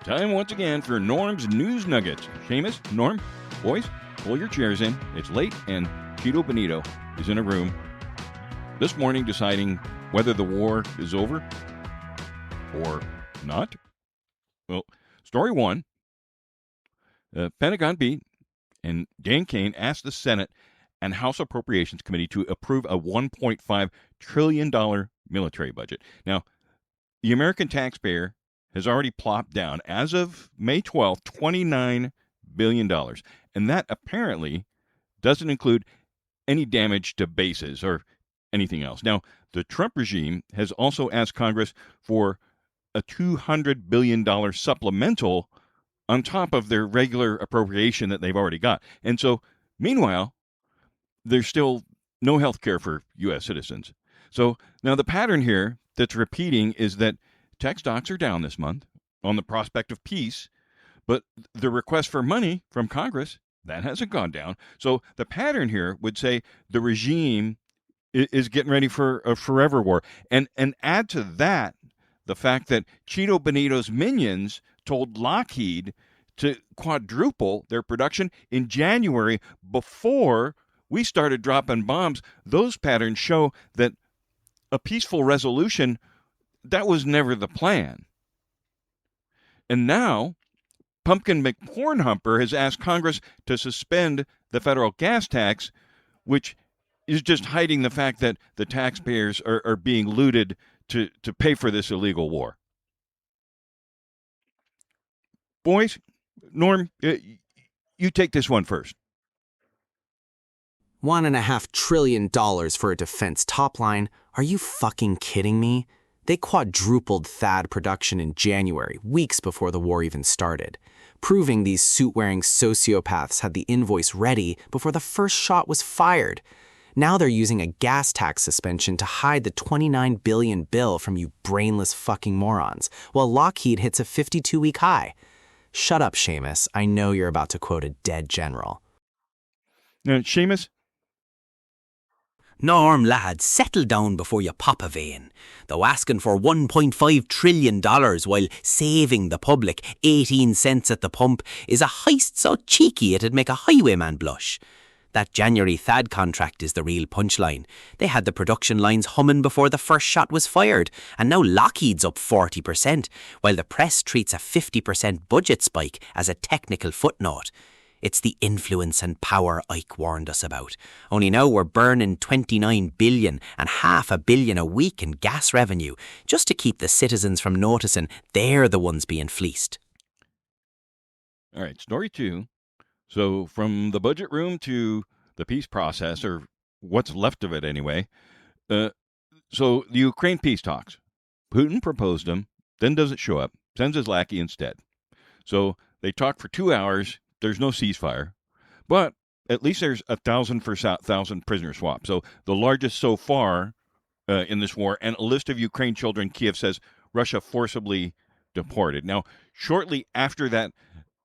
Time once again for Norm's News Nuggets. Seamus, Norm, boys, pull your chairs in. It's late, and Cheeto Benito is in a room this morning deciding whether the war is over or not. Well, story one, Pentagon beat, and Dan Kane asked the Senate and House Appropriations Committee to approve a $1.5 trillion military budget. Now, the American taxpayer has already plopped down, as of May 12th, $29 billion. And that apparently doesn't include any damage to bases or anything else. Now, the Trump regime has also asked Congress for a $200 billion supplemental on top of their regular appropriation that they've already got. And so, meanwhile, there's still no health care for U.S. citizens. So now the pattern here that's repeating is that tech stocks are down this month on the prospect of peace, but the request for money from Congress, that hasn't gone down. So the pattern here would say the regime is getting ready for a forever war. And add to that the fact that Cheeto Benito's minions told Lockheed to quadruple their production in January before we started dropping bombs. Those patterns show that a peaceful resolution, that was never the plan. And now, Pumpkin McPornhumper has asked Congress to suspend the federal gas tax, which is just hiding the fact that the taxpayers are being looted to pay for this illegal war. Boys, Norm, you take this one first. $1.5 trillion for a defense top line? Are you fucking kidding me? They quadrupled THAAD production in January, weeks before the war even started, proving these suit-wearing sociopaths had the invoice ready before the first shot was fired. Now they're using a gas tax suspension to hide the $29 billion bill from you brainless fucking morons, while Lockheed hits a 52-week high. Shut up, Seamus. I know you're about to quote a dead general. Now, Seamus? Norm, lad, settle down before you pop a vein. Though asking for $1.5 trillion while saving the public 18 cents at the pump is a heist so cheeky it'd make a highwayman blush. That January THAAD contract is the real punchline. They had the production lines humming before the first shot was fired, and now Lockheed's up 40%, while the press treats a 50% budget spike as a technical footnote. It's the influence and power Ike warned us about. Only now we're burning $29 billion and $500 million a week in gas revenue, just to keep the citizens from noticing they're the ones being fleeced. All right, story two. So from the budget room to the peace process, or what's left of it anyway. So the Ukraine peace talks. Putin proposed them, then doesn't show up, sends his lackey instead. So they talk for 2 hours. There's no ceasefire, but at least there's 1,000 for 1,000 prisoner swap. So the largest so far in this war, and a list of Ukraine children Kiev says Russia forcibly deported. Now, shortly after that,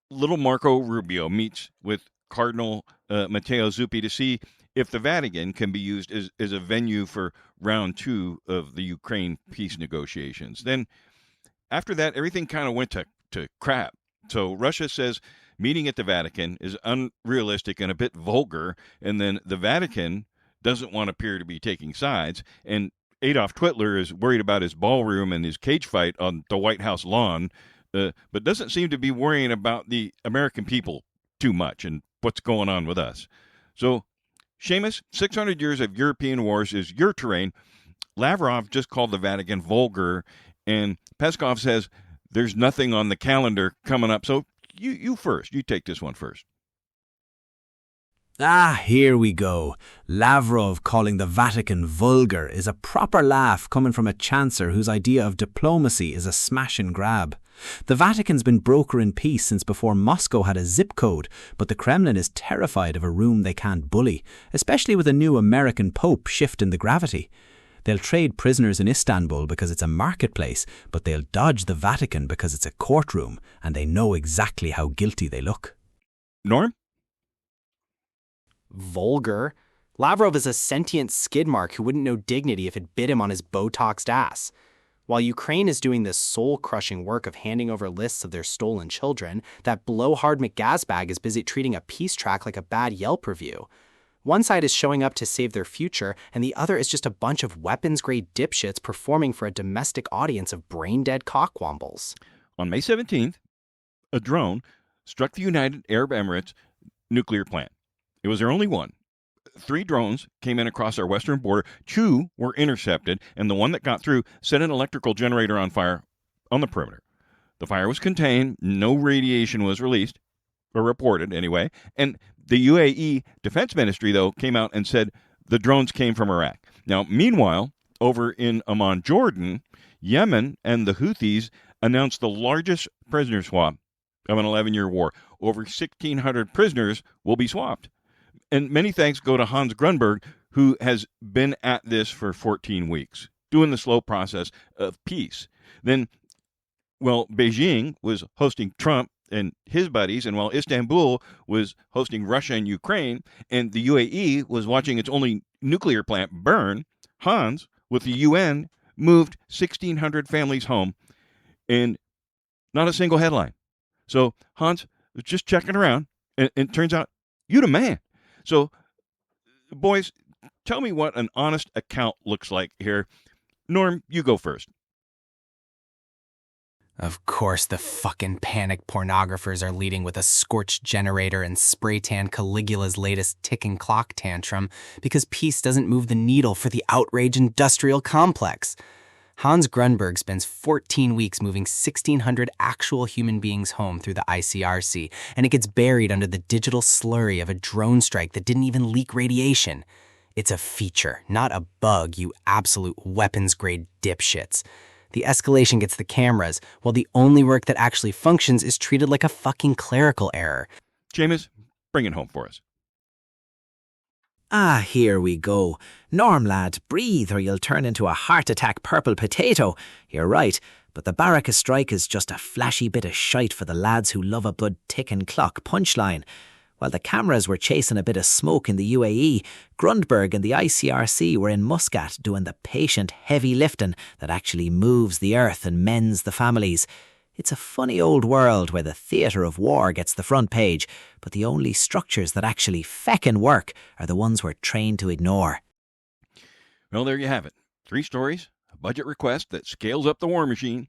little Marco Rubio meets with Cardinal Matteo Zuppi to see if the Vatican can be used as a venue for round two of the Ukraine peace negotiations. Then after that, everything kind of went to crap. So Russia says meeting at the Vatican is unrealistic and a bit vulgar, and then the Vatican doesn't want to appear to be taking sides, and Adolf Hitler is worried about his ballroom and his cage fight on the White House lawn, but doesn't seem to be worrying about the American people too much and what's going on with us. So, Seamus, 600 years of European wars is your terrain. Lavrov just called the Vatican vulgar, and Peskov says there's nothing on the calendar coming up. So you first. You take this one first. Here we go. Lavrov calling the Vatican vulgar is a proper laugh coming from a chancer whose idea of diplomacy is a smash and grab. The Vatican's been brokering peace since before Moscow had a zip code, but the Kremlin is terrified of a room they can't bully, especially with a new American Pope shifting the gravity. They'll trade prisoners in Istanbul because it's a marketplace, but they'll dodge the Vatican because it's a courtroom, and they know exactly how guilty they look. Norm? Vulgar? Lavrov is a sentient skid mark who wouldn't know dignity if it bit him on his Botoxed ass. While Ukraine is doing this soul-crushing work of handing over lists of their stolen children, that blowhard McGazbag is busy treating a peace track like a bad Yelp review. One side is showing up to save their future, and the other is just a bunch of weapons-grade dipshits performing for a domestic audience of brain-dead cockwombles. On May 17th, a drone struck the United Arab Emirates nuclear plant. It was their only one. 3 drones came in across our western border. 2 were intercepted, and the one that got through set an electrical generator on fire on the perimeter. The fire was contained. No radiation was released, or reported anyway. And the UAE Defense Ministry, though, came out and said the drones came from Iraq. Now, meanwhile, over in Amman, Jordan, Yemen and the Houthis announced the largest prisoner swap of an 11-year war. Over 1,600 prisoners will be swapped. And many thanks go to Hans Grundberg, who has been at this for 14 weeks, doing the slow process of peace. Then, well, Beijing was hosting Trump and his buddies, and while Istanbul was hosting Russia and Ukraine, and the UAE was watching its only nuclear plant burn, Hans, with the UN, moved 1,600 families home, and not a single headline. So Hans was just checking around, and it turns out you're the man. So, boys, tell me what an honest account looks like here. Norm, you go first. Of course, the fucking panic pornographers are leading with a scorched generator and spray tan Caligula's latest ticking clock tantrum because peace doesn't move the needle for the outrage industrial complex. Hans Grundberg spends 14 weeks moving 1,600 actual human beings home through the ICRC, and it gets buried under the digital slurry of a drone strike that didn't even leak radiation. It's a feature, not a bug, you absolute weapons-grade dipshits. The escalation gets the cameras, while the only work that actually functions is treated like a fucking clerical error. Jameis, bring it home for us. Ah, here we go. Norm, lad, breathe or you'll turn into a heart attack purple potato. You're right, but the Baraka strike is just a flashy bit of shite for the lads who love a blood ticking clock punchline. While the cameras were chasing a bit of smoke in the UAE, Grundberg and the ICRC were in Muscat doing the patient heavy lifting that actually moves the earth and mends the families. It's a funny old world where the theatre of war gets the front page, but the only structures that actually feckin' work are the ones we're trained to ignore. Well, there you have it. 3 stories, a budget request that scales up the war machine,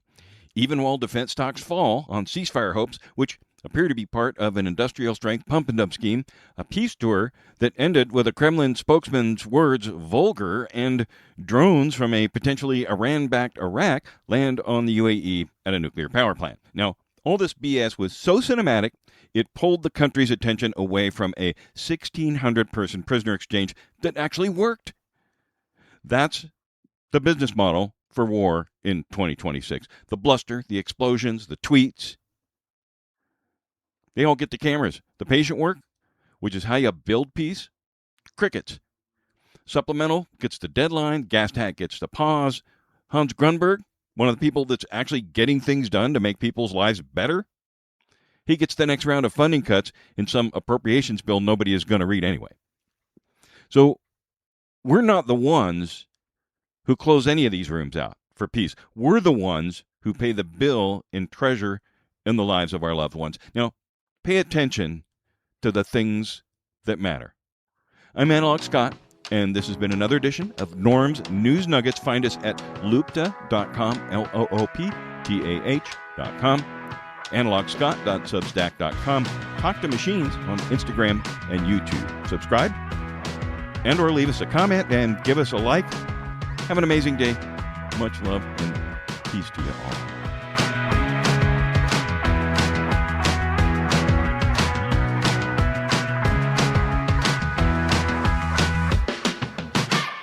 even while defense stocks fall on ceasefire hopes, which appear to be part of an industrial-strength pump-and-dump scheme, a peace tour that ended with a Kremlin spokesman's words vulgar, and drones from a potentially Iran-backed Iraq land on the UAE at a nuclear power plant. Now, all this BS was so cinematic, it pulled the country's attention away from a 1,600-person prisoner exchange that actually worked. That's the business model for war in 2026. The bluster, the explosions, the tweets, they all get the cameras. The patient work, which is how you build peace, crickets. Supplemental gets the deadline. Gas tank gets the pause. Hans Grundberg, one of the people that's actually getting things done to make people's lives better, he gets the next round of funding cuts in some appropriations bill nobody is going to read anyway. So we're not the ones who close any of these rooms out for peace. We're the ones who pay the bill in treasure in the lives of our loved ones. Now, pay attention to the things that matter. I'm Analog Scott, and this has been another edition of Norm's News Nuggets. Find us at loopta.com, looptah.com, analogscott.substack.com. Talk to Machines on Instagram and YouTube. Subscribe and or leave us a comment and give us a like. Have an amazing day. Much love and peace to you all.